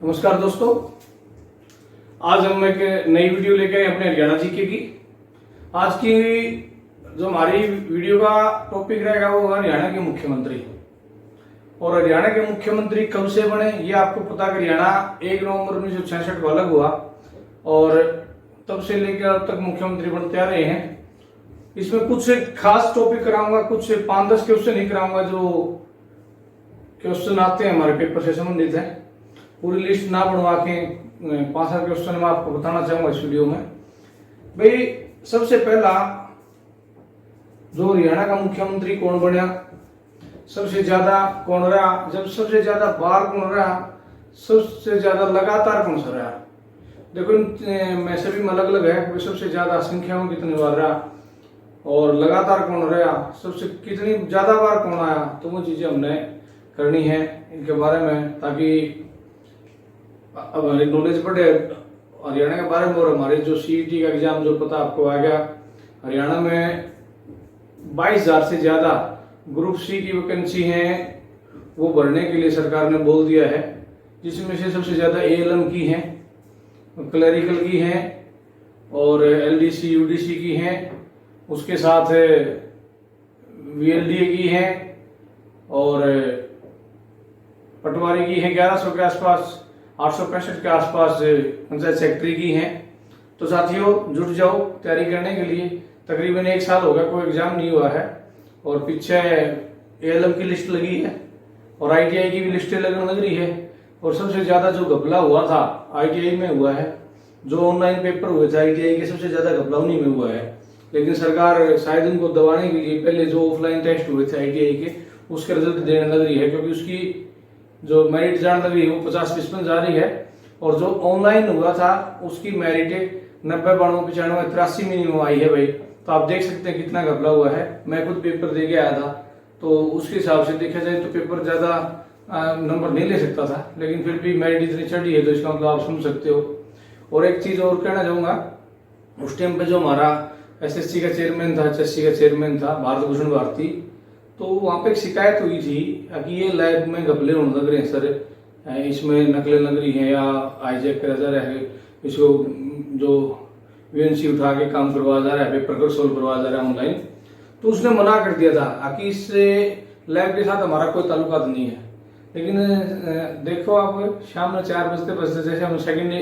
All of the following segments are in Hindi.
नमस्कार दोस्तों, आज हम एक नई वीडियो लेके आए अपने हरियाणा जीके की। आज की जो हमारी वीडियो का टॉपिक रहेगा वो हरियाणा के मुख्यमंत्री। और हरियाणा के मुख्यमंत्री कब से बने ये आपको पता। हरियाणा 1 नवंबर 1966 को अलग हुआ और तब से लेकर अब तक मुख्यमंत्री बनते आ रहे हैं। इसमें कुछ खास टॉपिक कराऊंगा, कुछ 5-10 क्वेश्चन ही कराऊंगा जो क्वेश्चन आते हैं हमारे पेपर से संबंधित है। पूरी लिस्ट ना बनवा के 5-7 क्वेश्चन मैं आपको बताना चाहूंगा इस वीडियो में। भाई सबसे पहला, जो हरियाणा का मुख्यमंत्री कौन बना, सबसे ज्यादा कौन रहा, जब सबसे ज्यादा बार कौन रहा, सबसे ज्यादा लगातार कौन सा रहा। देखो में सभी में अलग अलग है, सबसे ज्यादा संख्या में कितनी बार रहा और लगातार कौन रहा, सबसे कितनी ज्यादा बार कौन आया। तो वो चीजें हमने करनी है इनके बारे में, ताकि अब हमारी नॉलेज बढ़े हरियाणा के बारे में। और हमारे जो सीईटी का एग्जाम जो पता आपको आ गया, हरियाणा में 22,000 से ज्यादा ग्रुप सी की वैकेंसी है, वो भरने के लिए सरकार ने बोल दिया है। जिसमें से सबसे ज्यादा एएलएम की है, क्लरिकल की है और एलडीसी यूडीसी की है, उसके साथ वीएलडीए की है और पटवारी की है 1100 के आसपास, 865 के आसपास पंचायत सेक्रेटरी की है। तो साथियों जुट जाओ तैयारी करने के लिए। तकरीबन 1 साल हो गया कोई एग्जाम नहीं हुआ है और पीछे एएलएम की लिस्ट लगी है और आईटीआई की भी लिस्टें लगने लग रही है। और सबसे ज्यादा जो घपला हुआ था आईटीआई में हुआ है, जो ऑनलाइन पेपर हुए थे आईटीआई के, सबसे ज्यादा घपला उन्हीं में हुआ है। लेकिन सरकार शायद उनको दबाने के लिए पहले जो ऑफलाइन टेस्ट हुए थे आईटीआई के, उसके रिजल्ट देने लग रही है, क्योंकि उसकी जो मेरिट जान लग रही है वो 50-55 जा रही है। और जो ऑनलाइन हुआ था उसकी मेरिट 90, 92, 95, 83 मिनिमम आई है भाई। तो आप देख सकते हैं कितना घपला हुआ है। मैं खुद पेपर दे के आया था, तो उसके हिसाब से देखा जाए तो पेपर ज्यादा नंबर नहीं ले सकता था, लेकिन फिर भी मेरिट इतनी चढ़ी है तो इसका मतलब आप समझ सकते हो। और एक चीज और कहना चाहूंगा, उस टाइम पे जो हमारा एसएससी का चेयरमैन था, एचएससी का चेयरमैन था भारत भूषण भारती, तो वहां पे एक शिकायत हुई थी कि ये लैब में घपले होने लग रहे हैं सर, इसमें नकलें लग रही हैं या हाईजैक करा जा रहा है, इसको जो वीएनसी उठा के काम करवाया जा रहा है, पेपर को सोल्व करवाया जा रहा है ऑनलाइन। तो उसने मना कर दिया था कि इससे लैब के साथ हमारा कोई ताल्लुकात नहीं है। लेकिन देखो आप, शाम में 4 बजते जैसे हम सेकंड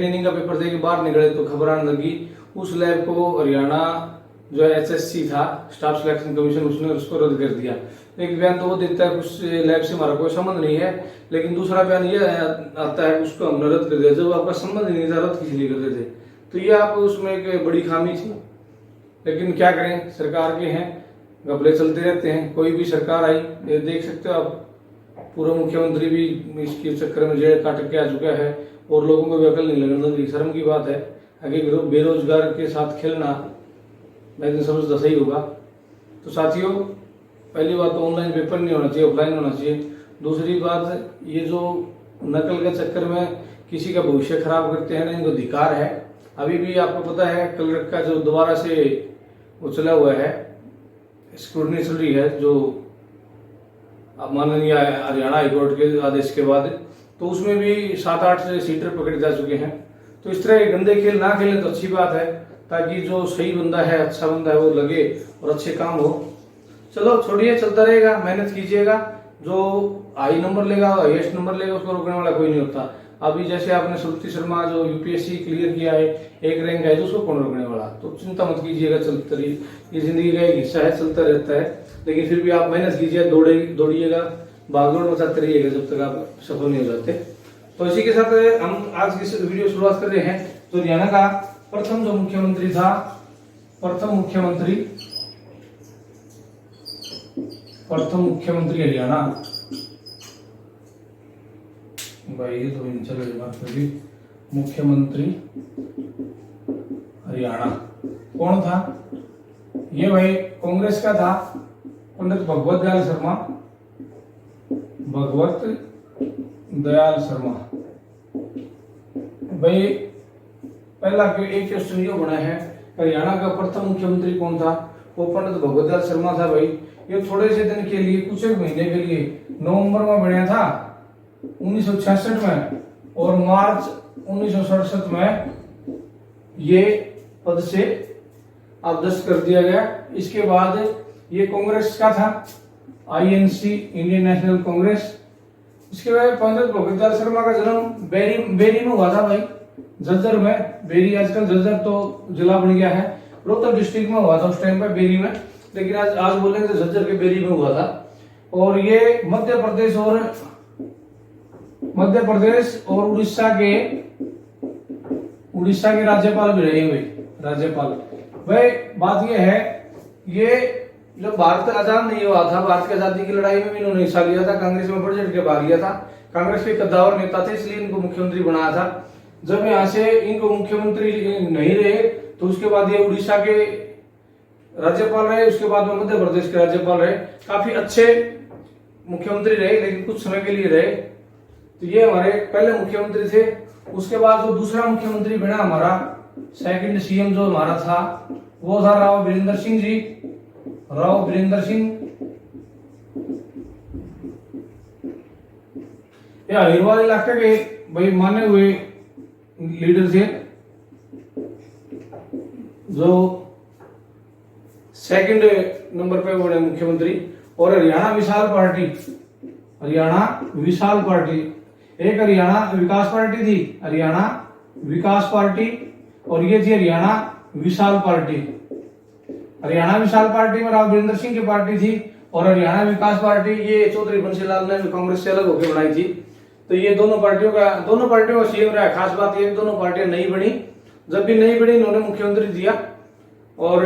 इनिंग का पेपर दे के बाहर निकले तो खबर आने लगी उस लैब को हरियाणा जो एचएससी था, स्टाफ सिलेक्शन कमीशन, उसने उसको रद्द कर दिया। एक बयान तो वो देता है उस लैब से हमारा कोई संबंध नहीं है, लेकिन दूसरा बयान ये आता है उसको हमने रद्द कर दिया। जब आपका संबंध नहीं था, रद्द किस लिए करते थे? तो ये आप उसमें एक बड़ी खामी थी। लेकिन क्या करें, सरकार के हैं, घपले चलते रहते हैं। कोई भी सरकार आई, ये देख सकते हो आप, पूर्व मुख्यमंत्री भी इसके चक्कर में जेल काट के आ चुका है और लोगों को भी अकल नहीं लगने लगी। शर्म की बात है, आगे बेरोजगार के साथ खेलना मैं समझता सही होगा। तो साथियों, पहली बात तो ऑनलाइन पेपर नहीं होना चाहिए, ऑफलाइन होना चाहिए। दूसरी बात, ये जो नकल के चक्कर में किसी का भविष्य खराब करते हैं ना, इनको धिक्कार है। अभी भी आपको पता है क्लर्क का जो दोबारा से वो चला हुआ है, स्क्रूटनी चल रही है, जो माननीय हरियाणा हाईकोर्ट के आदेश के बाद, तो उसमें भी 7-8 सीटर पकड़े जा चुके हैं। तो इस तरह के गंदे खेल ना खेलें तो अच्छी बात है, ताकि जो सही बंदा है, अच्छा बंदा है, वो लगे और अच्छे काम हो। चलो छोड़िए, चलता रहेगा, मेहनत कीजिएगा। जो हाई नंबर लेगा, हाईएस्ट नंबर लेगा, उसको रोकने वाला कोई नहीं होता। अभी जैसे आपने श्रुति शर्मा जो यूपीएससी क्लियर किया है, 1 रैंक है, तो उसको कौन रोकने वाला? तो चिंता मत कीजिएगा, चलता रही, ये जिंदगी का एक हिस्सा है, चलता रहता है। लेकिन फिर भी आप मेहनत कीजिए, दौड़िएगा, भागदौड़ मचाते रहिएगा जब तक आप सफल नहीं हो जाते। तो इसी के साथ हम आज की वीडियो शुरुआत कर रहे हैं। तो हरियाणा का प्रथम जो मुख्यमंत्री था, प्रथम मुख्यमंत्री हरियाणा, भाई ये तो बात करी, मुख्यमंत्री हरियाणा कौन था? ये भाई कांग्रेस का था, पंडित भगवत दयाल शर्मा। भाई पहला एक क्वेश्चन ये बना है, हरियाणा का प्रथम मुख्यमंत्री कौन था? वो पंडित भगवत दयाल शर्मा था भाई। ये थोड़े से दिन के लिए, कुछ एक महीने के लिए नवंबर में बना था 1966 में और मार्च 1967 में ये पद से अवदस्त कर दिया गया। इसके बाद ये कांग्रेस का था, आईएनसी, इंडियन नेशनल कांग्रेस। इसके बाद पंडित भगतलाल शर्मा का जन्म बेरी में हुआ था भाई, झज्जर में। बेरी आजकल झज्जर तो जिला बन गया है, रोहतक डिस्ट्रिक्ट में हुआ था उस टाइम पे बेरी में, लेकिन आज बोलेंगे तो झज्जर के बेरी में हुआ था। और ये मध्य प्रदेश और उड़ीसा के राज्यपाल भी रहे हुए राज्यपाल। भाई बात ये है, ये जब भारत आजाद नहीं हुआ था, भारत की आजादी की लड़ाई में भी इन्होंने हिस्सा लिया था, कांग्रेस में बढ़ चढ़ के भाग लिया था। कांग्रेस के कद्दावर नेता थे, इसलिए इनको मुख्यमंत्री बनाया था। जब यहाँ से इनको मुख्यमंत्री नहीं रहे तो उसके बाद ये उड़ीसा के राज्यपाल रहे, उसके बाद में मध्य प्रदेश के राज्यपाल रहे। काफी अच्छे मुख्यमंत्री रहे, लेकिन कुछ समय के लिए रहे। तो ये हमारे पहले मुख्यमंत्री थे। उसके बाद जो दूसरा मुख्यमंत्री बना हमारा, सेकंड सीएम जो हमारा था, वो था राव वीरेंद्र सिंह जी। राव वीरेंद्र सिंह ये अहिरवाल इलाके के भाई माने हुए लीडर थे, जो सेकंड नंबर पे बने मुख्यमंत्री। और हरियाणा विशाल पार्टी, एक हरियाणा विकास पार्टी थी, हरियाणा विकास पार्टी, और ये थी हरियाणा विशाल पार्टी। हरियाणा विशाल पार्टी में राव वीरेंद्र सिंह की पार्टी थी, और हरियाणा विकास पार्टी ये चौधरी बंसीलाल ने कांग्रेस से अलग होकर बनाई थी। तो ये दोनों पार्टियों का सीएम रहा। खास बात ये दोनों पार्टियां नहीं बनी, जब भी नहीं बनी इन्होंने मुख्यमंत्री दिया। और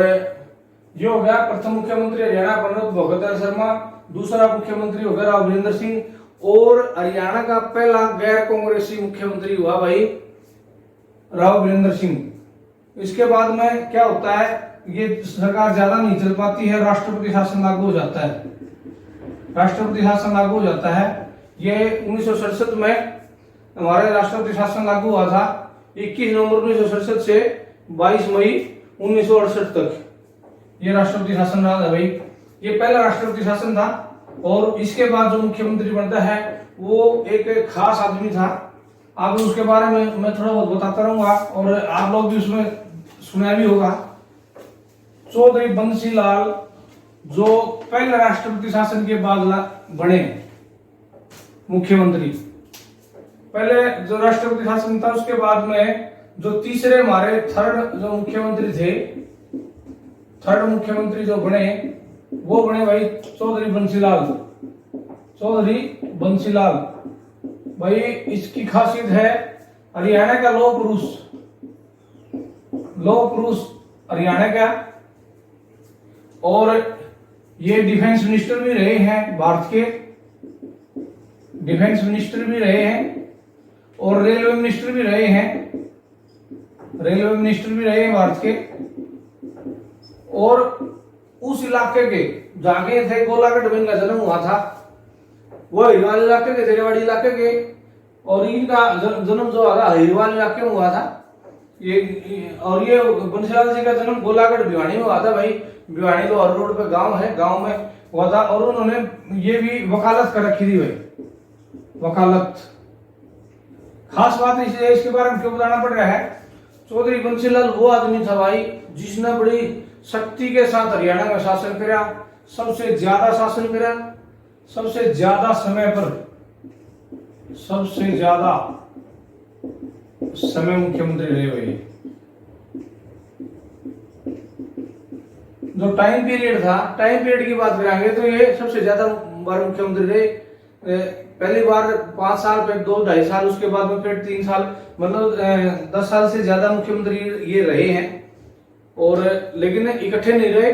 ये हो गया प्रथम मुख्यमंत्री हरियाणा पंडित भगतलाल शर्मा, दूसरा मुख्यमंत्री हो गया राव वीरेंद्र सिंह, और हरियाणा का पहला गैर कांग्रेसी मुख्यमंत्री हुआ भाई राव वीरेंद्र सिंह। इसके बाद में क्या होता है, ये सरकार ज्यादा नहीं चल पाती है, राष्ट्रपति शासन लागू हो जाता है। राष्ट्रपति शासन लागू हो जाता है। ये 1967 में हमारे राष्ट्रपति शासन लागू हुआ था। 21 नवंबर 1967 से 22 मई 1968 तक ये राष्ट्रपति शासन रहा था भाई। ये पहला राष्ट्रपति शासन था। और इसके बाद जो मुख्यमंत्री बनता है वो एक खास आदमी था। आगे उसके बारे में मैं थोड़ा बहुत बताता रहूंगा, और आप लोग भी उसमें सुना भी होगा। चौधरी बंसीलाल जो पहले राष्ट्रपति शासन के बाद बने मुख्यमंत्री। पहले जो राष्ट्रपति शासन था, उसके बाद में जो तीसरे हमारे थर्ड जो मुख्यमंत्री थे, थर्ड मुख्यमंत्री जो बने वो बने भाई चौधरी बंसीलाल। भाई इसकी खासियत है हरियाणा का लौह पुरुष हरियाणा का, और ये डिफेंस मिनिस्टर भी रहे हैं भारत के, डिफेंस मिनिस्टर भी रहे हैं, और रेलवे मिनिस्टर भी रहे हैं भारत के। और उस इलाके के जाके थे गोलाघाट में इनका जन्म हुआ था, वो हिरवाल इलाके के, जरेवाड़ी इलाके के, और इनका जन्म जो है हिरवाल इलाके में हुआ था। ये बंसीलाल जी का जन्म गोलाघाट भिवानी में हुआ था भाई। भिवानी तो हर रोड पे गांव है, गांव में हुआ था। और उन्होंने ये भी वकालत कर रखी थी भाई, वकालत। खास बात इसके बारे में क्यों बताना पड़ रहा है, चौधरी बंसीलाल वो आदमी था भाई जिसने बड़ी शक्ति के साथ हरियाणा में शासन किया, सबसे ज्यादा शासन किया, सबसे ज्यादा समय पर, सबसे ज्यादा समय मुख्यमंत्री रहे हुए। जो टाइम पीरियड की बात करेंगे तो ये सबसे ज्यादा बार मुख्यमंत्री रहे। पहली बार 5 साल, फिर 2-2.5 साल, उसके बाद में फिर 3 साल, मतलब 10 साल से ज्यादा मुख्यमंत्री ये रहे हैं। और लेकिन इकट्ठे नहीं रहे,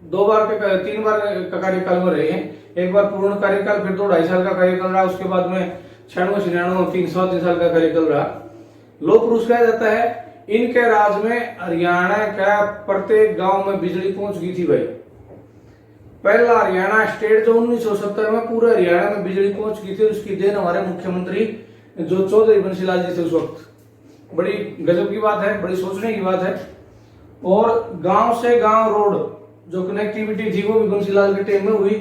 3 बार का कार्यकाल में रहे हैं। एक बार पूर्ण कार्यकाल, फिर 2-2.5 साल का कार्यकाल रहा, उसके बाद में 96-96 3 साल का कार्यकाल रहा। लौह पुरुष कहा जाता है। इनके राज में हरियाणा का प्रत्येक गांव में बिजली पहुंच गई थी भाई। पहला हरियाणा स्टेट जो 1970 में पूरे हरियाणा में बिजली पहुंच गई थी, उसकी देन हमारे मुख्यमंत्री जो चौधरी बंसीलाल जी थे उस वक्त। बड़ी गजब की बात है, बड़ी सोचने की बात है। और गांव से गांव रोड जो कनेक्टिविटी थी वो भी बंसीलाल के टाइम में हुई।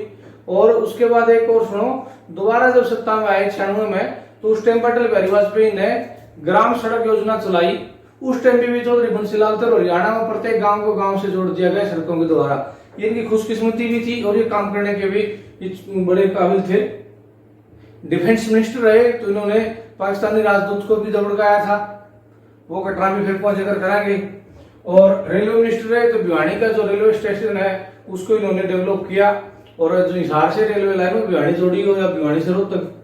और उसके बाद एक और सुनो, दोबारा जब सत्ता में आए 96 में, तो उस टाइम अटल बिहारी वाजपेयी ने ग्राम सड़क योजना चलाई। उस टाइम भी चौधरी बंसीलाल थे और हरियाणा में प्रत्येक गांव को गांव से जोड़ दिया गया सड़कों के द्वारा। ये इनकी खुशकिस्मती भी थी और ये काम करने के भी बड़े काबिल थे। डिफेंस मिनिस्टर रहे तो इन्होंने पाकिस्तानी राजदूत को भी दबड़काया था, वो कटरा में फिर जिक्र करेंगे। और रेलवे मिनिस्टर रहे तो भिवानी का जो रेलवे स्टेशन है उसको इन्होंने डेवलप किया, और जो हिसार से रेलवे लाइन में भिवानी जोड़ी हो या भिवानी से रोहतक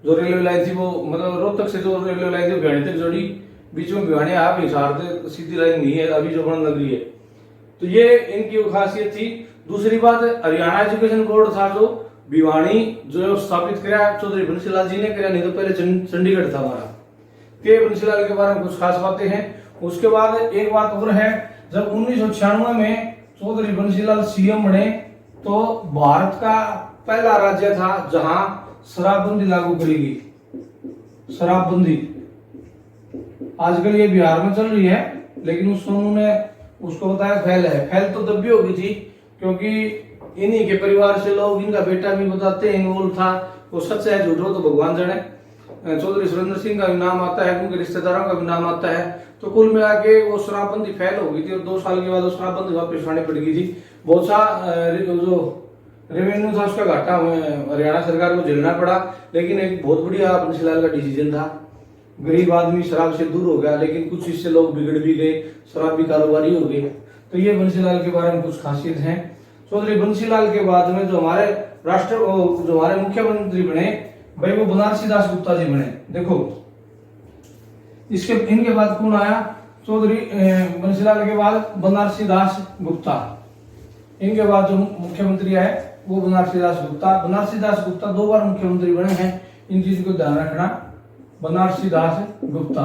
जो रेलवे लाइन थी वो, मतलब रोहतक से जो रेलवे लाइन थी भिवानी तक जोड़ी, बीच में भिवानी आप हिसार से सीधी लाइन नहीं है अभी जो बन लग रही है। तो ये इनकी खासियत थी। दूसरी बात, हरियाणा एजुकेशन बोर्ड था जो भिवानी जो स्थापित किया चौधरी बंसीलाल जी ने किया, नहीं तो पहले चंडीगढ़ था हमारा। के बंसीलाल के बारे में कुछ खास बातें हैं। उसके बाद एक बात और है, जब 1996 में चौधरी बंसीलाल सीएम बने तो भारत का पहला राज्य था जहां शराबबंदी लागू करी गई। शराबबंदी आजकल ये बिहार में चल रही है, लेकिन उस उन्होंने उसको बताया फैल है। फैल तो तब भी होगी थी क्योंकि इन्हीं के परिवार से लोग, इनका बेटा भी बताते हैं इन्वॉल्व था। वो सच है झूठ हो तो भगवान जाने। चौधरी सुरेंद्र सिंह का भी नाम आता है, उनके रिश्तेदारों का भी नाम आता है। तो कुल मिला के वो शराबबंदी फैल हो गई थी और 2 साल के बाद वो शराबबंदी वापस उठानी पड़ गई थी। बहुत सा जो रेवेन्यू था उसका घाटा हरियाणा सरकार को झेलना पड़ा, लेकिन एक बहुत बढ़िया बंसीलाल का डिसीजन था। गरीब आदमी शराब से दूर हो गया, लेकिन कुछ इससे लोग बिगड़ भी गए, शराबी कारोबारी हो गए। तो ये बंसीलाल के बारे में कुछ खासियत है। चौधरी बंसीलाल के बाद में जो हमारे मुख्यमंत्री बने भाई वो बनारसी दास गुप्ता जी बने। देखो इनके बाद कौन आया, चौधरी बंसीलाल के बाद बनारसी दास गुप्ता। इनके बाद जो मुख्यमंत्री आए वो बनारसी दास गुप्ता। बनारसी दास गुप्ता 2 बार मुख्यमंत्री बने हैं, इन चीज को ध्यान रखना। बनारसी दास गुप्ता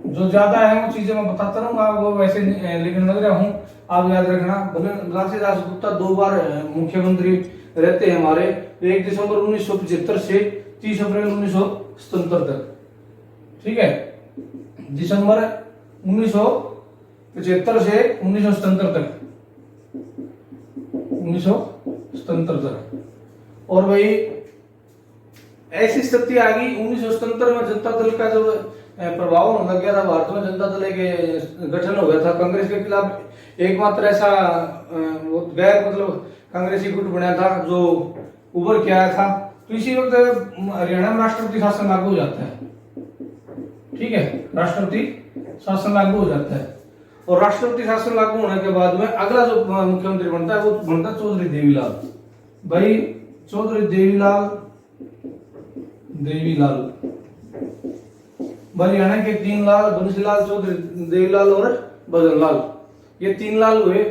जो ज्यादा है वो चीजें मैं बताता रहूंगा, वो वैसे लिखने लग रहा हूँ, आप याद रखना। बनारसी दास गुप्ता 2 बार मुख्यमंत्री रहते हैं हमारे, 1 दिसंबर 1975 से 30 अप्रैल 1977 तक। ठीक है, दिसंबर 1975 से 1977 तक, 1977 तक। और भाई ऐसी स्थिति आ गई 1977 में जनता दल का जो प्रभाव होने लग गया था भारत में, जनता दल के गठन हो गया था। कांग्रेस के खिलाफ एकमात्र ऐसा गैर मतलब कांग्रेसी गुट बना था जो उभर के आया था। तो इसी वक्त हरियाणा में राष्ट्रपति शासन लागू हो जाता है। ठीक है, राष्ट्रपति शासन लागू हो जाता है, और राष्ट्रपति शासन लागू होने के बाद में अगला जो मुख्यमंत्री बनता है वो बनता है चौधरी देवीलाल। भाई चौधरी देवीलाल हरियाणा के 3 लाल, बंसीलाल, चौधरी देवीलाल और भजनलाल, ये 3 लाल हुए।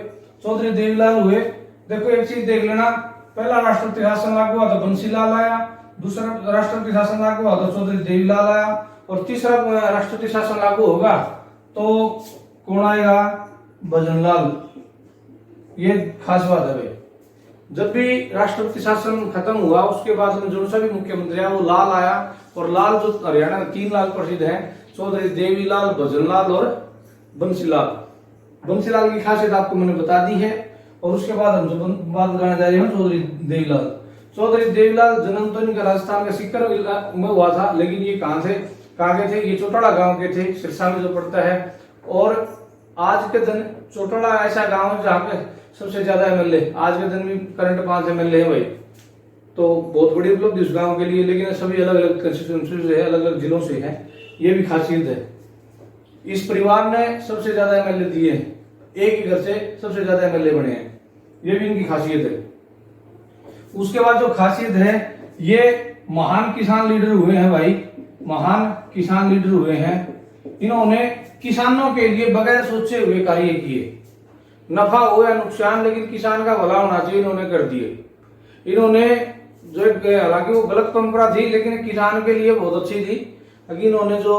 चौधरी देवीलाल हुए। देखो एक चीज देख लेना, पहला राष्ट्रपति शासन लागू हुआ तो बंसीलाल आया, दूसरा राष्ट्रपति शासन लागू हुआ तो चौधरी देवीलाल आया, और तीसरा राष्ट्रपति शासन लागू होगा तो कौन आएगा, भजनलाल। ये खास बात है भाई। जब भी राष्ट्रपति शासन खत्म हुआ उसके बाद में जो सा भी मुख्यमंत्री आया वो लाल आया, और लाल जो हरियाणा में 3 लाल प्रसिद्ध हैं, चौधरी देवीलाल, भजनलाल और बंसीलाल। बंसीलाल की खासियत आपको मैंने बता दी है। और उसके बाद हम जो बात बताने जा रहे हैं चौधरी देवीलाल। चौधरी देवीलाल जन्म तो इनका राजस्थान का सीकर में हुआ था, लेकिन ये कहाँ के थे, ये चौटाला गांव के थे, सिरसा में जो पड़ता है। और आज के दिन चौटाला ऐसा गांव है जहाँ पे सबसे ज्यादा एमएलए, आज के दिन भी करंट 5 एमएलए है भाई। तो बहुत बड़ी उपलब्धि उस गांव के लिए, लेकिन सभी अलग अलग कंस्टिट्यूएंसी से, अलग अलग जिलों से हैं। ये भी खासियत है। इस परिवार ने सबसे ज्यादा एमएलए दिए हैं, एक ही घर से सबसे ज्यादा एमएलए बने हैं, ये भी इनकी खासियत है। उसके बाद जो खासियत है, ये महान किसान लीडर हुए हैं भाई, महान किसान लीडर हुए हैं। इन्होंने किसानों के लिए बगैर सोचे हुए कार्य किए, नफा हो या नुकसान, लेकिन किसान का भला होना चाहिए, इन्होंने कर दिए। इन्होंने जो हालांकि वो गलत परंपरा थी लेकिन किसान के लिए बहुत अच्छी थी, इन्होंने जो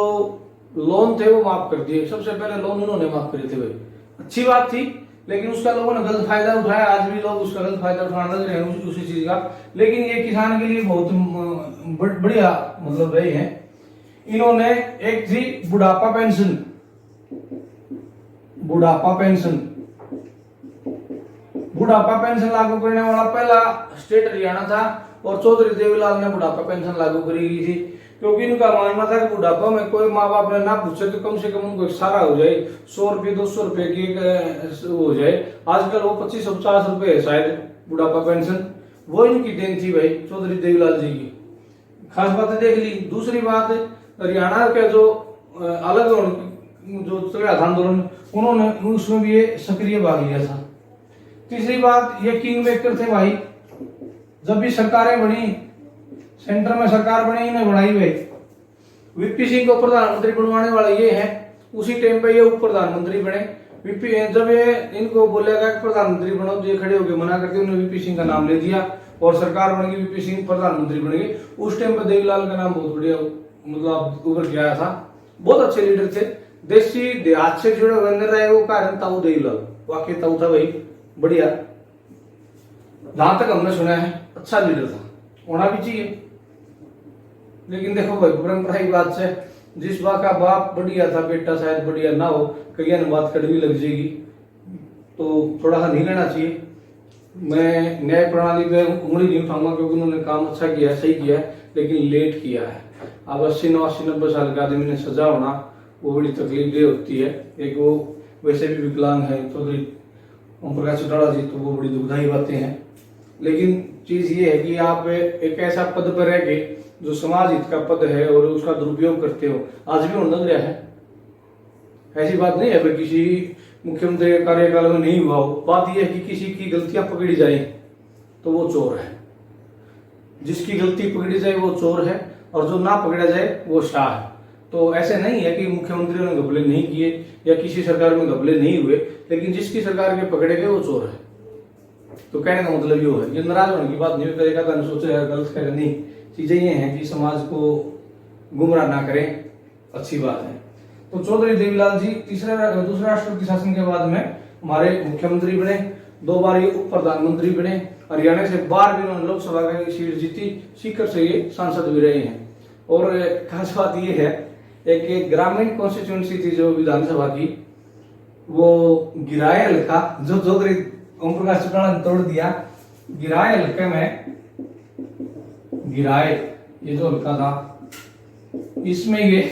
लोन थे वो माफ कर दिए। सबसे पहले लोन इन्होंने माफ करे थे भाई, अच्छी बात थी, लेकिन उसका लोगों ने गलत फायदा उठाया। आज भी लोग उसका गलत फायदा उठाने लग रहे हैं उसी चीज का, लेकिन ये किसान के लिए बहुत बढ़िया मतलब रहे हैं। इन्होंने एक थी बुढ़ापा पेंशन बुढ़ापा पेंशन लागू करने वाला पहला स्टेट हरियाणा था और चौधरी देवीलाल ने बुढ़ापा पेंशन लागू करी थी, क्योंकि इनका मानना था कि बुढ़ापा में कोई माँ बाप ने ना पूछे तो कम से कम उनको एक सहारा हो जाए, 100 रुपये 200 रुपये की हो जाए। आजकल वो 2550 रुपये है शायद बुढ़ापा पेंशन, वो इनकी देन थी भाई चौधरी देवीलाल जी की। खास बातें देख ली। दूसरी बात, हरियाणा के जो अलग जो चला था आंदोलन, उन्होंने उसमें भी ये सक्रिय भाग लिया था। तीसरी बात, ये किंग मेकर थे भाई। जब भी सरकारें बनी, सेंटर में सरकार बनी, इन्हें बनाई भाई। वीपी सिंह को प्रधानमंत्री बनवाने वाले ये हैं, उसी टाइम पे ये उप प्रधानमंत्री बने। वीपी जब ये इनको बोलेगा कि प्रधानमंत्री बनो तो ये खड़े होकर मना करके उन्होंने वीपी सिंह का नाम ले दिया और सरकार बन गई, वीपी सिंह प्रधानमंत्री बन गए। उस टाइम पे देवीलाल का नाम बहुत बढ़िया मतलब उभर के आया था। बहुत अच्छे लीडर थे, देशी देहात से जुड़े हुए रहे वो कारण ताऊ देवीलाल, वाकई ताऊ था भाई बढ़िया। जहां तक हमने सुना है अच्छा लीडर था, होना भी चाहिए। लेकिन देखो भाई परंपरा की बात से जिस बात का बाप बढ़िया था बेटा शायद बढ़िया ना हो, कई न बात कड़वी लग जाएगी, तो थोड़ा सा नहीं लेना चाहिए। मैं न्याय प्रणाली पे उंगली नहीं उठाऊंगा क्योंकि उन्होंने काम अच्छा किया है, सही किया है, लेकिन लेट किया है। अब 80 90 साल के आदमी ने सजा होना वो बड़ी तकलीफ दे होती है। एक वो वैसे भी विकलांग है चौधरी ओम प्रकाश चौटाला जी, तो वो बड़ी दुखदायी बातें हैं। लेकिन चीज ये है कि आप एक ऐसा पद पर रह गए जो समाज हित का पद है और उसका दुरुपयोग करते हो, आज भी होने लग रहा है। ऐसी बात नहीं है किसी मुख्यमंत्री के कार्यकाल में नहीं हुआ हो। बात यह है कि किसी की गलतियां पकड़ी जाए तो वो चोर है, जिसकी गलती पकड़ी जाए वो चोर है और जो ना पकड़ा जाए वो शाह है। तो ऐसे नहीं है कि मुख्यमंत्रियों ने घपले नहीं किए या किसी सरकार में घपले नहीं हुए, लेकिन जिसकी सरकार के पकड़े गए वो चोर है। तो कहने का मतलब ये है, ये नाराज होने की बात नहीं करेगा तो सोचेगा गलत करेगा, नहीं। चीजें ये हैं कि समाज को गुमराह ना करें, अच्छी बात है। तो चौधरी देवीलाल जी दूसरे राष्ट्रपति शासन के बाद में हमारे मुख्यमंत्री बने, 2 बार ये उप प्रधानमंत्री बने। हरियाणा से बार भी उन्होंने लोकसभा की सीट जीती, सीकर से ये सांसद भी रहे हैं। और खास बात ये है, एक ग्रामीण कॉन्स्टिट्यूंसी थी जो विधानसभा की, वो गिराए हल्का जो चौधरी ओम प्रकाश चौटाला ने तोड़ दिया। गिराए हल्के में गिराए ये जो हल्का था, इसमें ये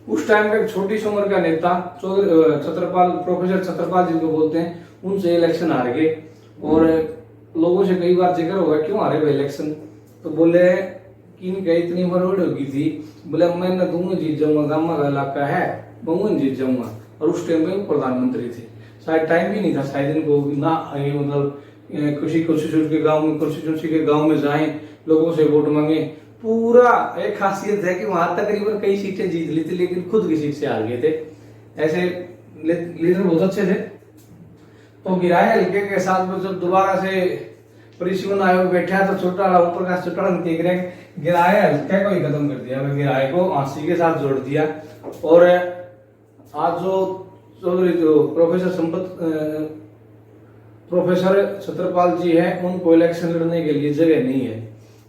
उस टाइम का छोटी सी उम्र का नेता छत्रपाल, प्रोफेसर छत्रपाल जी को बोलते हैं, उनसे इलेक्शन हार गए। और लोगों से कई बार जिक्र होगा क्यों हारे भाई इलेक्शन, तो बोले कि इनका इतनी मरोड़ होगी थी, बोले मैं न दूंगा जीत जाऊंगा, गामा का इलाका है मैं जीत जाऊंगा। और उस टाइम पे प्रधानमंत्री थे, शायद टाइम भी नहीं था शायद इनको ना ये मतलब किसी कॉन्स्टिट्यूंसी के गांव में जाएं, लोगों से वोट मांगे। पूरा एक खासियत है कि वहां तकरीबन कई सीटें जीत ली थी लेकिन खुद की सीट से हार गए थे। ऐसे लीडर बहुत अच्छे थे। तो गिराए हल्के के साथ में जब दोबारा से परिसीमन आयोग बैठा तो चौटाला ओम प्रकाश चौटाला ने देख रहे गिराए हल्के को ही खत्म कर दिया, गिराए को आंसी के साथ जोड़ दिया। और आज जो चौधरी जो प्रोफेसर छत्रपाल जी हैं, उनको इलेक्शन लड़ने के लिए जगह नहीं है,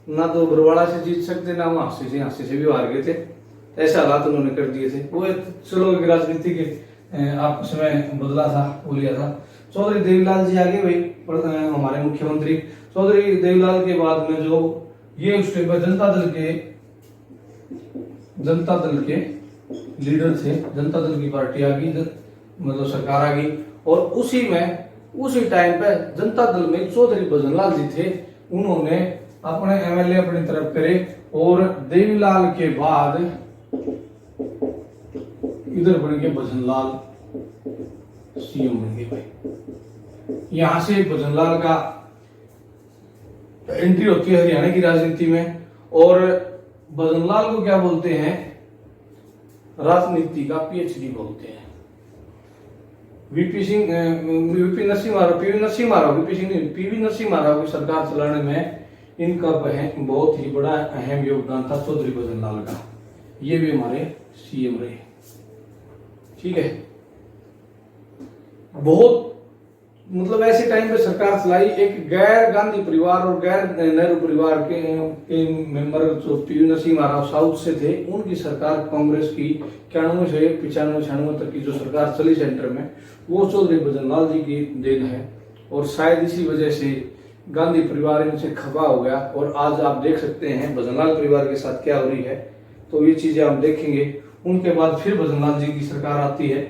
ना तो बरवाड़ा से जीत सकते ना वो हांसी से भी हार गए थे। ऐसे हालात उन्होंने कर दिए थे। वो चलो की राजनीति के आपस में बदला था, वो लिया था। चौधरी देवीलाल जी आगे भाई हमारे मुख्यमंत्री। चौधरी देवीलाल के बाद में जो ये उस टाइम पर जनता दल के लीडर थे, जनता दल की पार्टी आ गई, मतलब सरकार आ गई। और उसी टाइम पे जनता दल में चौधरी भजनलाल जी थे, उन्होंने अपने एमएलए अपनी तरफ करे और देवीलाल के बाद इधर बन गए भजनलाल, सीएम बन गए भाई। यहां से भजनलाल का एंट्री होती है हरियाणा की राजनीति में। और भजनलाल को क्या बोलते हैं, राजनीति का पीएचडी बोलते हैं। पीवी नरसिम्हा राव की सरकार चलाने में इनका बहुत ही बड़ा अहम योगदान था चौधरी भजनलाल का। ये भी हमारे सीएम रहे, ठीक है। बहुत मतलब ऐसे टाइम पे सरकार चलाई। एक गैर गांधी परिवार और गैर नेहरू परिवार के मेंबर जो पीवी नरसिम्हा राव साउथ से थे, उनकी सरकार कांग्रेस की 91 से 95 96 तक की जो सरकार चली सेंटर में, वो चौधरी भजनलाल जी की देन है। और शायद इसी वजह से गांधी परिवार इनसे खफा हो गया। और आज आप देख सकते हैं भजनलाल परिवार के साथ क्या हो रही है, तो ये चीजें हम देखेंगे। उनके बाद फिर भजनलाल जी की सरकार आती है,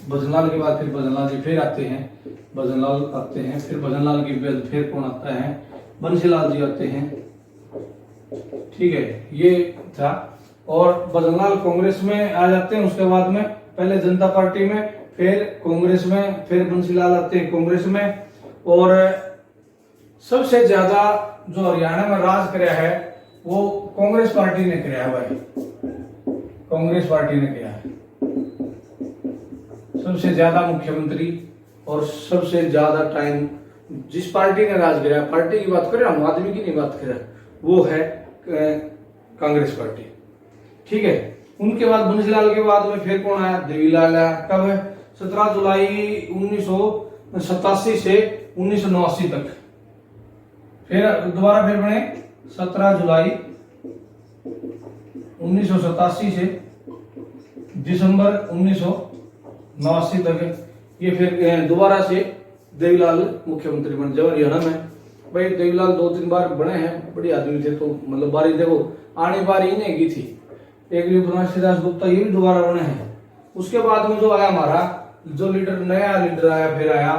भजनलाल के बाद फिर भजनलाल जी फिर आते हैं, भजनलाल आते हैं, फिर भजनलाल के बाद फिर कौन आता है, बंसीलाल जी आते हैं। ठीक है, ये था। और भजनलाल कांग्रेस में आ जाते हैं, उसके बाद में पहले जनता पार्टी में, फिर कांग्रेस में, फिर बंसीलाल आते हैं कांग्रेस में। और सबसे ज्यादा जो हरियाणा में राज कराया है वो कांग्रेस पार्टी ने कराया है भाई, कांग्रेस पार्टी ने किया है। सबसे ज्यादा मुख्यमंत्री और सबसे ज्यादा टाइम जिस पार्टी ने राज कराया, पार्टी की बात करें हम, आदमी की नहीं बात करें, वो है कांग्रेस पार्टी। ठीक है, उनके बाद बंसीलाल के बाद में फिर कौन आया, देवीलाल आया। कब है, 17 जुलाई 1987 से 1989 तक। फिर दोबारा फिर बने 17 जुलाई 1987 से दिसंबर 1989 तक। ये फिर दोबारा से देवीलाल मुख्यमंत्री बन जाओ हरियाणा में। भाई देवीलाल 2-3 बार बने हैं, बड़े आदमी थे, तो मतलब बारी देखो आने बारी इन्हें की थी। एक बनारसी दास गुप्ता ये भी दोबारा बने हैं। उसके बाद में जो आया हमारा जो लीडर, नया लीडर आया, फिर आया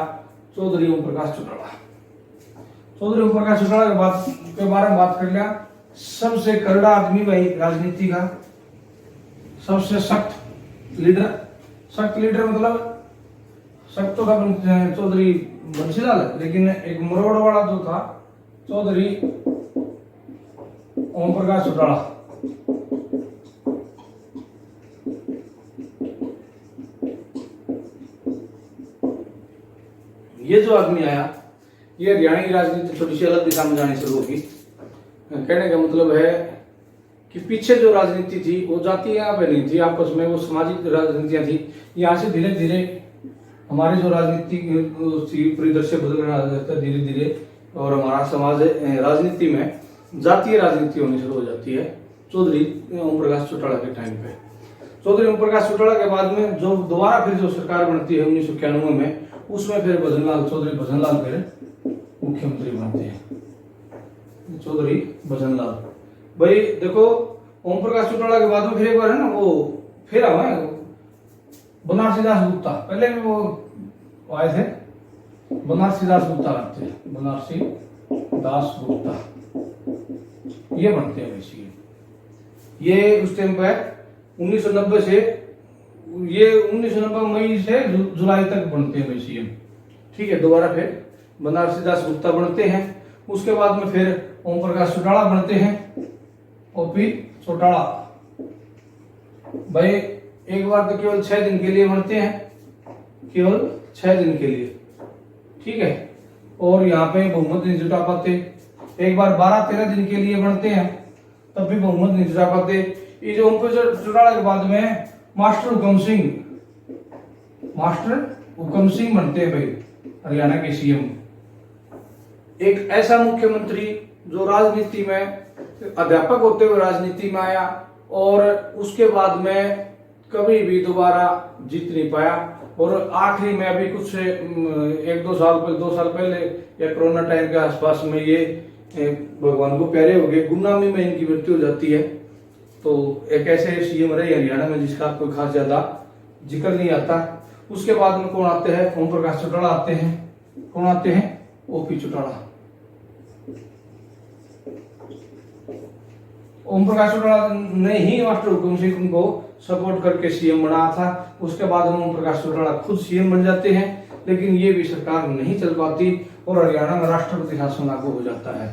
चौधरी ओम प्रकाश चौटाला। चौधरी ओम प्रकाश चौटाला के बारे में बात कर लिया। सबसे करड़ा आदमी भाई राजनीति का, सबसे सख्त लीडर। सख्त लीडर मतलब सख्त तो था चौधरी बंसीलाल, लेकिन एक मरोड़ वाला जो था चौधरी ओम प्रकाश चौटाला। ये जो आदमी आया, ये हरियाणा की राजनीति थोड़ी सी अलग दिशा में जानी शुरू होगी। कहने का मतलब है कि पीछे जो राजनीति थी वो जातियां पे नहीं थी, आपस में वो सामाजिक राजनीतियां थी। यहाँ से धीरे धीरे हमारी जो राजनीति परिदृश्य बदल रहा है धीरे धीरे, और हमारा समाज राजनीति में जातीय राजनीति होनी शुरू हो जाती है चौधरी ओम प्रकाश चौटाला के टाइम पे। चौधरी ओम प्रकाश चौटाला के बाद में जो दोबारा फिर जो सरकार बनती है 1991 में, उसमें फिर भजनलाल, चौधरी भजनलाल फिर मुख्यमंत्री बनते हैं। चौधरी भजनलाल भाई देखो, ओम प्रकाश चौटाला के बाद में फिर एक बार है ना वो फिर आवा है बनारसी दास गुप्ता। पहले में वो आए थे बनारसी दास गुप्ता बनते हैं, बनारसी दास गुप्ता ये बनते हैं वैसे। ये उस टाइम पर 1990 से ये 1990 मई से जुलाई तक बनते हैं वैसे। ठीक है, दोबारा फिर बनारसी दास गुप्ता बनते हैं। उसके बाद में फिर ओम प्रकाश चौटाला बनते हैं, ओपी चौटाला भाई। एक बार तो केवल 6 दिन के लिए बनते हैं, केवल 6 दिन के लिए। ठीक है, और यहाँ पे बहुमत नहीं जुटा पाते। एक बार 12-13 दिन के लिए बनते हैं, तब भी बहुमत नहीं जुटा पाते। ये जो ओम प्रकाश चौटाला के बाद में मास्टर हुकम सिंह बनते हैं भाई हरियाणा के सीएम। एक ऐसा मुख्यमंत्री जो राजनीति में अध्यापक होते हुए राजनीति में आया और उसके बाद में कभी भी दोबारा जीत नहीं पाया। और आखिरी में अभी कुछ 1-2 साल पहले या कोरोना टाइम के आसपास में ये भगवान को प्यारे हो गए, गुमनामी में इनकी मृत्यु हो जाती है। तो एक ऐसे सीएम रहे हरियाणा में जिसका कोई खास ज्यादा जिक्र नहीं आता। उसके बाद में कौन आते हैं, ओम प्रकाश चौटाला आते हैं। कौन आते हैं, ओपी चौटाला। ओम प्रकाश चौटाला ने ही मास्टर हुकुम सिंह को सपोर्ट करके सीएम बनाया था। उसके बाद में ओम प्रकाश चौटाला खुद सीएम बन जाते हैं, लेकिन ये भी सरकार नहीं चल पाती और हरियाणा में राष्ट्रपति शासन लागू हो जाता है।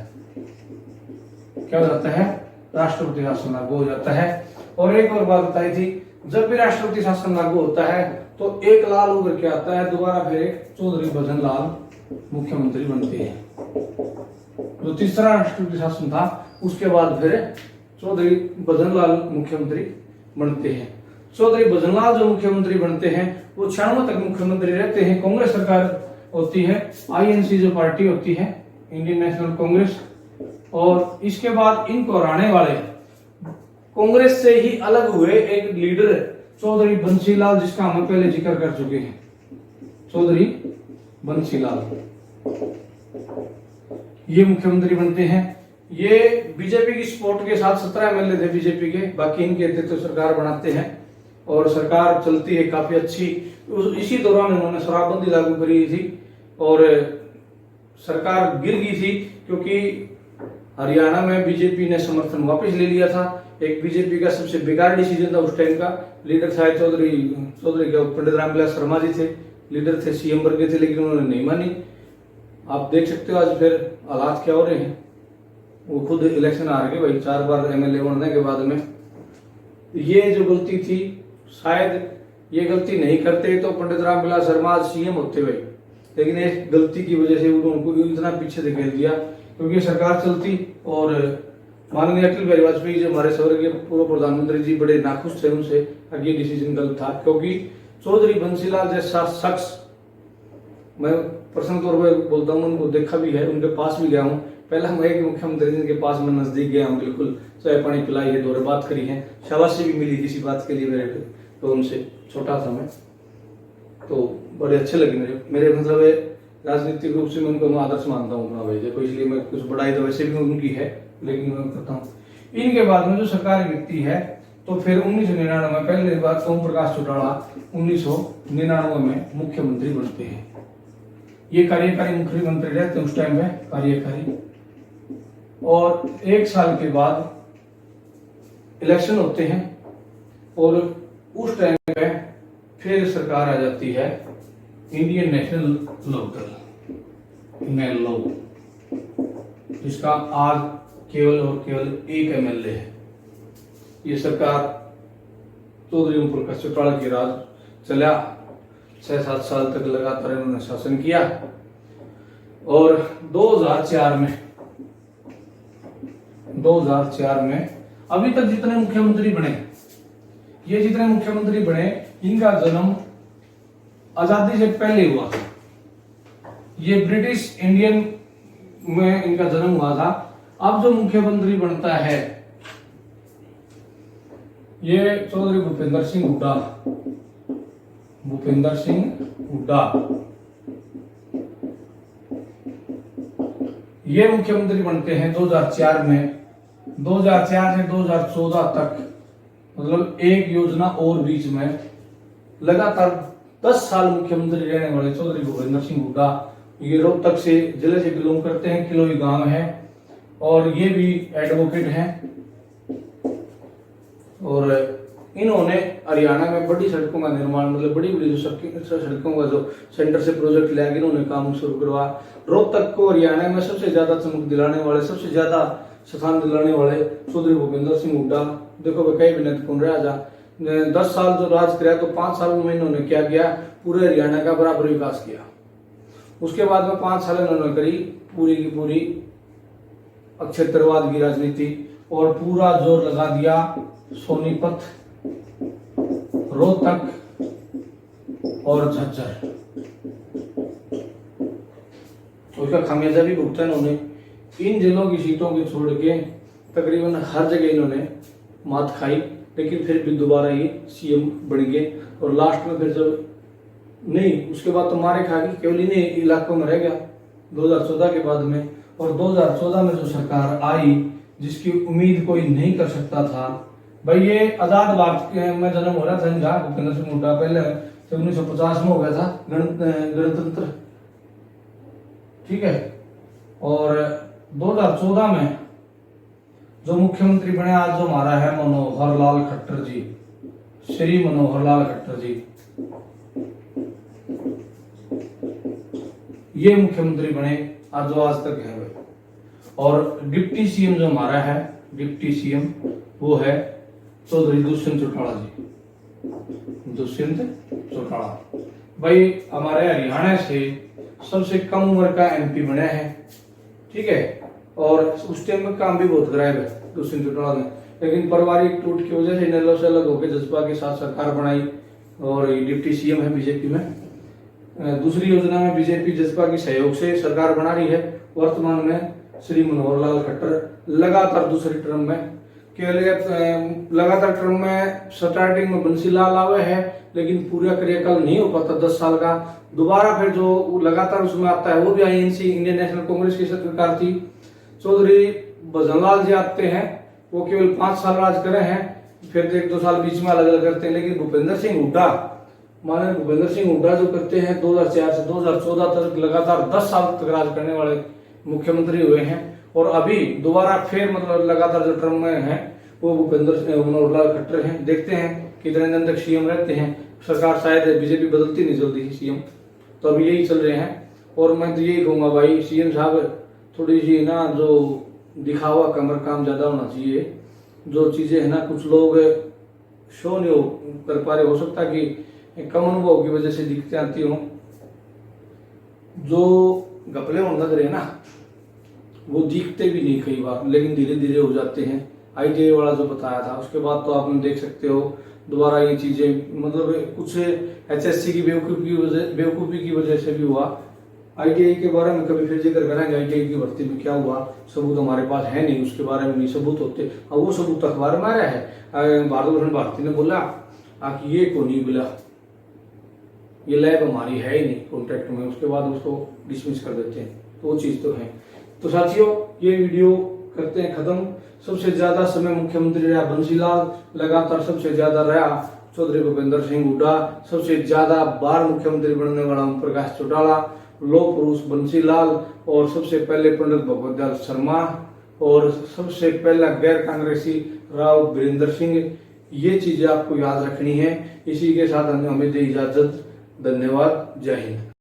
क्या हो जाता है, राष्ट्रपति शासन लागू हो जाता है। और एक और बात बताई थी, जब भी राष्ट्रपति शासन लागू होता है तो एक लाल उभर के आता है, दोबारा फिर एक चौधरी भजनलाल मुख्यमंत्री बनते हैं। जो तीसरा राष्ट्रपति शासन था उसके बाद फिर चौधरी भजनलाल मुख्यमंत्री बनते हैं। चौधरी भजनलाल जो मुख्यमंत्री बनते हैं वो 96 तक मुख्यमंत्री रहते हैं। कांग्रेस सरकार होती है, आईएनसी जो पार्टी होती है, इंडियन नेशनल कांग्रेस। और इसके बाद इनको हराने वाले कांग्रेस से ही अलग हुए एक लीडर चौधरी बंसीलाल, जिसका हम पहले जिक्र कर चुके हैं। चौधरी बंसीलाल, ये मुख्यमंत्री बनते हैं। ये बीजेपी की सपोर्ट के साथ 17 एमएलए थे बीजेपी के, बाकी इनके थे, तो सरकार बनाते हैं और सरकार चलती है काफी अच्छी। इसी दौरान उन्होंने शराबबंदी लागू करी थी और सरकार गिर गई थी क्योंकि हरियाणा में बीजेपी ने समर्थन वापस ले लिया था। एक बीजेपी का सबसे बेकार डिसीजन था उस टाइम का। लीडर था चौधरी का पंडित रामविलास शर्मा जी थे, लीडर थे, सीएम बन गए थे, लेकिन उन्होंने नहीं मानी। आप देख सकते हो आज फिर हालात क्या हो रहे हैं। वो खुद इलेक्शन हार गए भाई 4 बार एमएलए बनने के बाद में। ये जो गलती थी, शायद ये गलती नहीं करते तो पंडित रामविलास शर्मा आज सीएम होते भाई, लेकिन एक गलती की वजह से उनको इतना पीछे धकेल दिया क्योंकि सरकार चलती। और माननीय अटल बिहारी वाजपेयी जो हमारे स्वर्गीय पूर्व प्रधानमंत्री जी बड़े नाखुश थे उनसे, ये डिसीजन गलत था क्योंकि चौधरी बंसीलाल जैसा शख्स, मैं पर्सनल तौर पर बोलता हूँ, उनको देखा भी है, उनके पास भी गया हूँ। पहला मैं एक मुख्यमंत्री जिनके पास मैं नजदीक गया हूँ, बिल्कुल चाय पानी पिलाई है, दौरे बात करी है, शाबाशी भी मिली किसी बात के लिए मेरे तो उनसे, छोटा था मैं, तो बड़े अच्छे लगे मेरे मतलब राजनीतिक रूप से मैं उनको आदर्श मानता हूँ अपना भाई को, इसलिए मैं कुछ बढ़ाई तो वैसे भी उनकी है, लेकिन मैं करता हूँ। इनके बाद में जो सरकारी व्यक्ति है तो फिर 1999 पहले बात ओम प्रकाश चौटाला 1999 में मुख्यमंत्री बनते हैं। ये कार्यकारी मुख्यमंत्री रहते उस टाइम में, कार्यकारी। और 1 साल के बाद इलेक्शन होते हैं और उस टाइम पे फिर सरकार आ जाती है इंडियन नेशनल लोकदल, नेलो, जिसका आज केवल और केवल 1 एमएलए है। ये सरकार चौधरी ओम प्रकाश चौटाला की राज चला, 6-7 साल तक लगातार इन्होंने शासन किया। और 2004 में अभी तक जितने मुख्यमंत्री बने, ये जितने मुख्यमंत्री बने, इनका जन्म आजादी से पहले हुआ था। ये ब्रिटिश इंडियन में इनका जन्म हुआ था। अब जो मुख्यमंत्री बनता है ये चौधरी भूपेंद्र सिंह हुड्डा, ये मुख्यमंत्री बनते हैं 2004 में। 2004 से 2014 तक, मतलब एक योजना और बीच में, लगातार 10 साल मुख्यमंत्री रहने वाले चौधरी भूपेंद्र सिंह हुड्डा, ये रोहतक से जिले से बिलोंग करते हैं, किलोई गांव है, और ये भी एडवोकेट हैं। और इन्होंने हरियाणा में बड़ी सड़कों का निर्माण, मतलब बड़ी बड़ी जो सड़कों का जो सेंटर से प्रोजेक्ट लिया इन्होंने काम शुरू करवा। रोहतक को हरियाणा में सबसे ज्यादा चमक दिलाने वाले, सबसे ज्यादा स्थान दिलाने वाले चौधरी भूपेंद्र सिंह हुड्डा। देखो कई विनत कौन रहा जा 10 साल जो राज किया, तो 5 साल में इन्होंने क्या किया, पूरे हरियाणा का बराबर विकास किया। उसके बाद में 5 साल इन्होंने करी पूरी की पूरी क्षेत्रवाद की राजनीति, और पूरा जोर लगा दिया सोनीपत, रोहतक और झज्जर। उसका खामियाजा भी भुगता इन्होंने। इन जिलों की सीटों को छोड़ के तकरीबन हर जगह इन्होंने मात खाई, लेकिन फिर भी दोबारा ये सीएम बन गए। और लास्ट में फिर जब नहीं, उसके बाद तो मारे खा गई, केवल इन्हीं इलाकों में रह गया 2014 के बाद में। और 2014 में जो सरकार आई, जिसकी उम्मीद कोई नहीं कर सकता था भाई, ये आजाद भारत में जन्म हो रहा था इनका, भूपेंद्र सिंह हुड्डा, पहले 1950 में हो गया था गणतंत्र, ठीक है। और 2014 में जो मुख्यमंत्री बने आज जो हमारा है मनोहर लाल खट्टर जी, श्री मनोहर लाल खट्टर जी, ये मुख्यमंत्री बने आज जो आज तक है। और डिप्टी सीएम जो हमारा है, डिप्टी सीएम वो है चौधरी दुष्यंत चौटाला जी, दुष्यंत चौटाला भाई हमारे हरियाणा से सबसे कम उम्र का एमपी बना है, ठीक है। और उस टाइम में काम भी बहुत कराया है दुष्यंत चौटाला ने, लेकिन पारिवारिक टूट की वजह से नेलो से अलग होकर जज्बा के साथ सरकार बनाई और डिप्टी सीएम है बीजेपी में। दूसरी योजना में बीजेपी जज्बा के सहयोग से सरकार बना रही है। वर्तमान में श्री मनोहर लाल खट्टर लगातार दूसरी टर्म में केवल लगातार टर्म में स्टार्टिंग में बंसीलाल आवे है, लेकिन पूरा कार्यकाल नहीं हो पाता 10 साल का। दोबारा फिर जो लगातार उसमें आता है वो भी आईएनसी इंडियन नेशनल कांग्रेस की सरकार थी। चौधरी भजनलाल जी आते हैं, वो केवल 5 साल राज करे हैं, फिर 1-2 साल बीच में अलग अलग करते हैं। लेकिन भूपेंद्र सिंह हुड्डा, माननीय भूपेंद्र सिंह हुड्डा जो करते हैं 2004 से 2014 तक लगातार 10 साल तक राज करने वाले मुख्यमंत्री हुए हैं। और अभी दोबारा फिर मतलब लगातार जो टर्म में है वो मनोहर लाल खट्टर हैं। देखते हैं कितने दिन तक सीएम रहते हैं। सरकार शायद बीजेपी बदलती नहीं जल्दी सीएम, तो अभी यही चल रहे हैं। और मैं तो यही कहूंगा भाई, सीएम साहब थोड़ी सी ना जो दिखावा कमर काम ज्यादा होना चाहिए। जो चीजें है ना, कुछ लोग शो नहीं कर पा रहे, हो सकता कि कम अनुभव की वजह से दिक्कतें आती हों। जो घपले होने लग रहे हैं ना, वो दिखते भी नहीं कई बार, लेकिन धीरे धीरे हो जाते हैं। आईटीआई वाला जो बताया था उसके बाद तो आपने देख सकते हो दोबारा ये चीजें, मतलब कुछ एचएससी की बेवकूफी की वजह से भी हुआ। आईटीआई के बारे में कभी फिर जिक्र करेंगे, आईटीआई की भर्ती में क्या हुआ, सबूत हमारे पास है नहीं, उसके बारे में नहीं सबूत होते। अब वो सबूत अखबार में आ रहा है, भारत भूषण भारती ने बोला कि ये को नहीं बोला, ये लैब हमारी है ही नहीं कॉन्ट्रैक्ट में, उसके बाद उसको डिसमिस कर देते हैं। तो वो चीज तो है। तो साथियों, ये वीडियो करते हैं खत्म। सबसे ज्यादा समय मुख्यमंत्री रहा बंसीलाल, लगातार सबसे ज्यादा रहा चौधरी भूपेंद्र सिंह हुड्डा, सबसे ज्यादा बार मुख्यमंत्री बनने वाला ओम प्रकाश चौटाला, लोह पुरुष बंसीलाल, और सबसे पहले पंडित भगवत दयाल शर्मा, और सबसे पहला गैर कांग्रेसी राव वीरेंद्र सिंह। ये चीजें आपको याद रखनी है। इसी के साथ हमें दे इजाजत। धन्यवाद। जय हिंद।